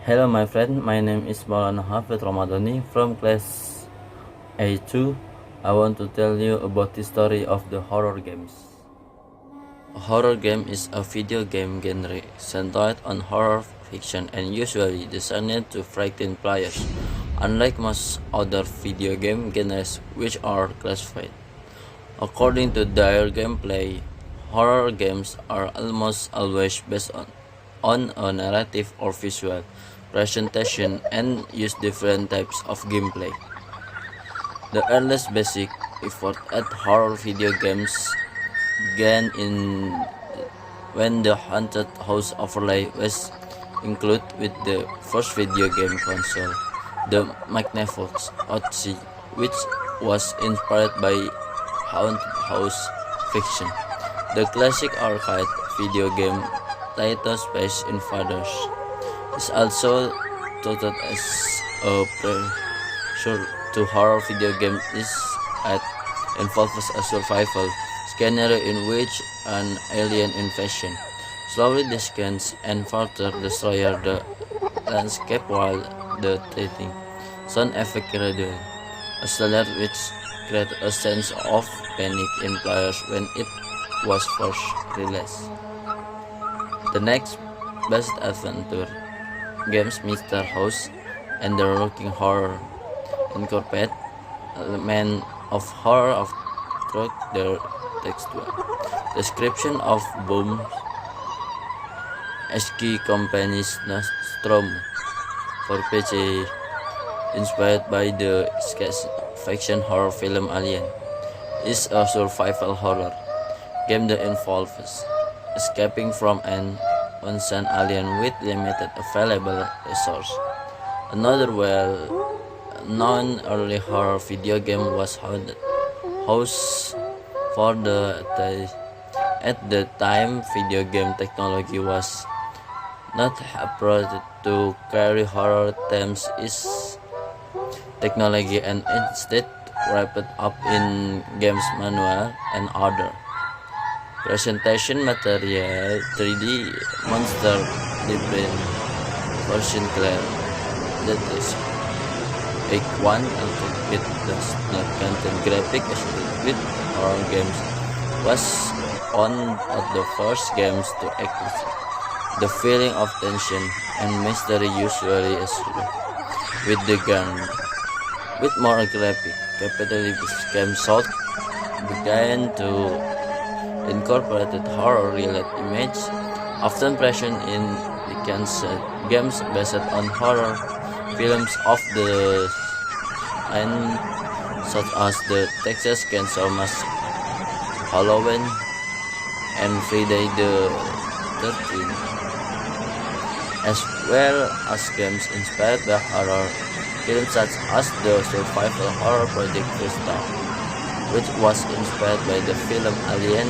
Hello my friend, my name is Maulana Hafidz Romadhoni from class A2. I want to tell you about the story of the horror games. A horror game is a video game genre centered on horror fiction and usually designed to frighten players, unlike most other video game genres which are classified according to their gameplay. Horror games are almost always based on a narrative or visual presentation and use different types of gameplay. The earliest basic effort at horror video games began in when the haunted house overlay was included with the first video game console, the Magnavox Odyssey, which was inspired by haunted house fiction. The classic arcade video game title Space Invaders is also touted as a precursor to horror video game. This involves a survival scenario in which an alien invasion slowly descends and further destroys the landscape while the threatening sound effect gradually accelerates, which creates a sense of panic in players when it was first released. The next best adventure games, Mr. House and the Rocking Horror, incorporate elements of horror of through their textual description of bombs, SK Company's Nostrum for PC, inspired by the sketch fiction horror film Alien, is a survival horror game that involves escaping from an unseen alien with limited available resources. Another well-known early horror video game was Haunted House. At the time, video game technology was not appropriate to carry horror themes is technology and instead wrapped up in games manual and other presentation material. 3D monster different version clear that is big one and it does not contain graphic with horror games was one of the first games to exist. The feeling of tension and mystery usually is with the gun. With more graphic capabilities, games sought began to incorporate horror-related images, often present in the concept games based on horror films of the and such as the Texas Chainsaw Massacre, Halloween, and Friday the 13th, as well as games inspired by horror films such as the survival horror Project Crystal, which was inspired by the film Alien.